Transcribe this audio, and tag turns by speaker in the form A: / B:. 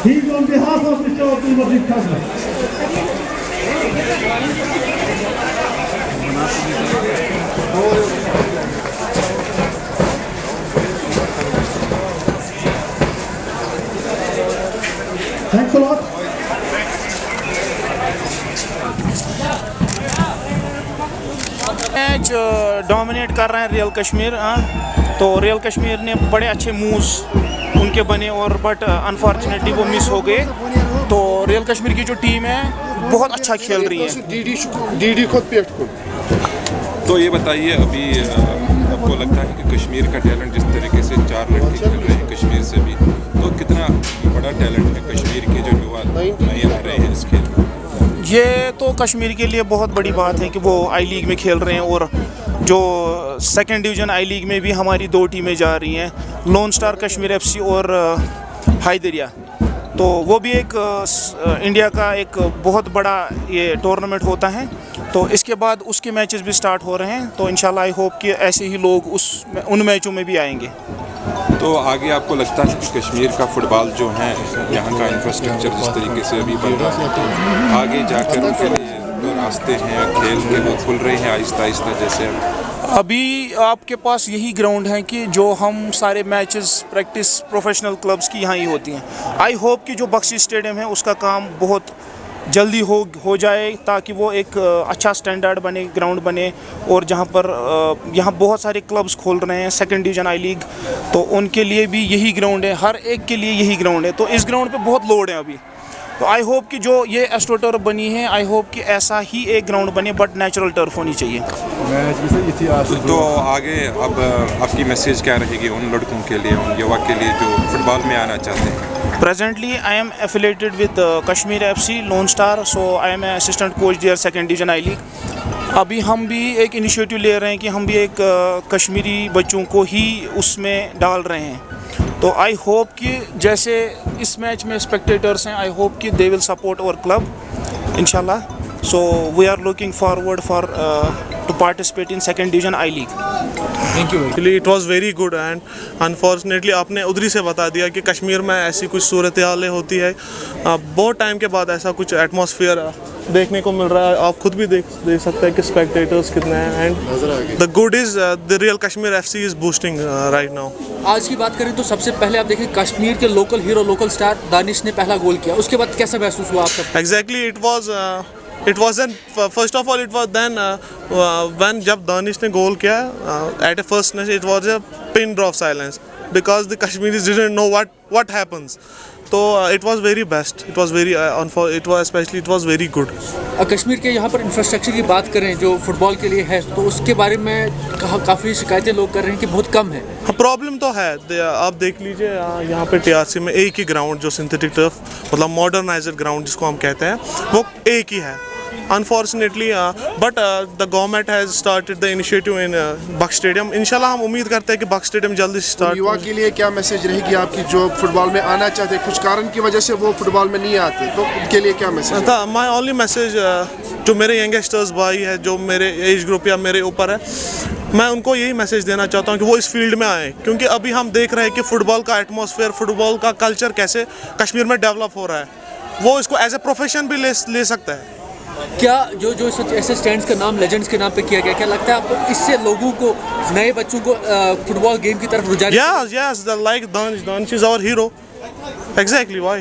A: He's on behalf of Mr. Abdul Majid Kazmi. Thanks a lot.
B: Match dominate कर रहे हैं real Kashmir. तो real Kashmir ने बड़े अच्छे मूव्स उनके बने और बट अनफॉर्चुनेटली वो मिस हो गए। तो रियल कश्मीर की जो टीम है बहुत अच्छा खेल रही है।
C: तो ये बताइए, अभी आपको लगता है कि कश्मीर का टैलेंट जिस तरीके से 4 लड़के खेल रहे हैं कश्मीर से भी, तो कितना बड़ा टैलेंट है कश्मीर के जो युवा नए आ रहे हैं इस खेल में?
B: ये तो कश्मीर के लिए बहुत बड़ी बात है कि वो आई लीग में खेल रहे हैं और जो सेकंड डिवीज़न आई लीग में भी हमारी 2 टीमें जा रही हैं, लोन स्टार कश्मीर एफसी और हैदरिया। तो वो भी एक इंडिया का एक बहुत बड़ा ये टूर्नामेंट होता है। तो इसके बाद उसके मैचेस भी स्टार्ट हो रहे हैं। तो इंशाल्लाह आई होप कि ऐसे ही लोग उन मैचों में भी आएंगे।
C: तो आगे आपको लगता है कि कश्मीर का फुटबॉल जो है, यहाँ का इंफ्रास्ट्रक्चर जिस तरीके से अभी बन रहा है, आगे जाकर उनके लिए जो रास्ते हैं खेल के वो खुल रहे हैं आहिस्ता आहिस्ता? जैसे
B: अभी आपके पास यही ग्राउंड है कि जो हम सारे मैचेस प्रैक्टिस प्रोफेशनल क्लब्स की यहाँ ही होती हैं। आई होप कि जो बख्शी स्टेडियम है उसका काम बहुत जल्दी हो जाए ताकि वो एक अच्छा स्टैंडर्ड बने, ग्राउंड बने। और जहाँ पर यहाँ बहुत सारे क्लब्स खोल रहे हैं सेकंड डिवीज़न आई लीग, तो उनके लिए भी यही ग्राउंड है, हर एक के लिए यही ग्राउंड है। तो इस ग्राउंड पे बहुत लोड है अभी। तो आई होप कि जो ये एस्ट्रो टर्फ बनी है, आई होप कि ऐसा ही एक ग्राउंड बने बट नेचुरल टर्फ होनी चाहिए।
C: तो आगे अब आपकी मैसेज क्या रहेगी उन लड़कों के लिए, उन युवा के लिए जो फुटबॉल में आना चाहते हैं?
B: Presently, I am affiliated with Kashmir FC, Lone Star. So I am an assistant coach there, second division I League. अभी हम भी एक इनिशिएटिव ले रहे हैं कि हम भी एक कश्मीरी बच्चों को ही उसमें डाल रहे हैं। तो आई होप कि जैसे इस मैच में स्पेक्टेटर्स हैं, आई होप कि they will support our club इंशाल्लाह। So we are looking forward for to participate in second division I League.
D: Thank you. Actually it was very good and unfortunately आपने उधरी से बता दिया कि कश्मीर में ऐसी कुछ सूरत हालें होती है। बहुत टाइम के बाद ऐसा कुछ एटमॉस्फेयर देखने को मिल रहा है। आप खुद भी देख सकते हैं कि स्पेक्टेटर्स कितने हैं and the good is the real Kashmir FC is boosting right now.
E: आज की बात करें तो सबसे पहले आप देखिए कश्मीर के local hero, local star Danish ने पहला गोल किया। उसके बाद कैसा महसूस हुआ आप सबको?
D: Exactly, it wasn't first of all it was then when जब दानिश ने गोल किया at a first it was a pin drop silence because the Kashmiris didn't know what happens. तो it was very best, it was very it was especially it was very good.
E: Kashmir के यहाँ पर infrastructure की बात करें जो football के लिए है, तो उसके बारे में काफ़ी शिकायतें लोग कर रहे हैं कि बहुत कम है।
D: हाँ, प्रॉब्लम तो है। आप देख लीजिए यहाँ पे टीआरसी में एक ही ग्राउंड जो सिंथेटिक टर्फ मतलब मॉडर्नाइज्ड ग्राउंड जिसको हम कहते हैं वो एक ही है unfortunately, but the government has started the initiative in Bakhsh stadium. इंशाल्लाह हम उम्मीद करते हैं कि बख्श स्टेडियम जल्दी स्टार्ट।
F: युवा के लिए क्या मैसेज रहेगी आपकी जो फुटबॉल में आना चाहते हैं, कुछ कारण की वजह से वो फुटबॉल में नहीं आते, तो उनके लिए क्या मैसेज?
D: माई ओनली मैसेज जो मेरे यंगस्टर्स भाई है जो मेरे एज ग्रुप या मेरे ऊपर है, मैं उनको यही मैसेज देना चाहता हूँ कि वो इस फील्ड में आए, क्योंकि अभी हम देख रहे हैं कि फ़ुटबॉल का एटमॉस्फेयर, फ़ुटबॉल का कल्चर कैसे कश्मीर में डेवलप हो रहा है। वो इसको एज ए प्रोफेशन भी ले सकता है।
E: क्या जो जो ऐसे स्टैंड्स का नाम लेजेंड्स के नाम पे किया गया, क्या लगता है आपको इससे लोगों को, नए बच्चों को फुटबॉल गेम की तरफ रुझान?
D: Yes, like Danish is our hero. Exactly, why?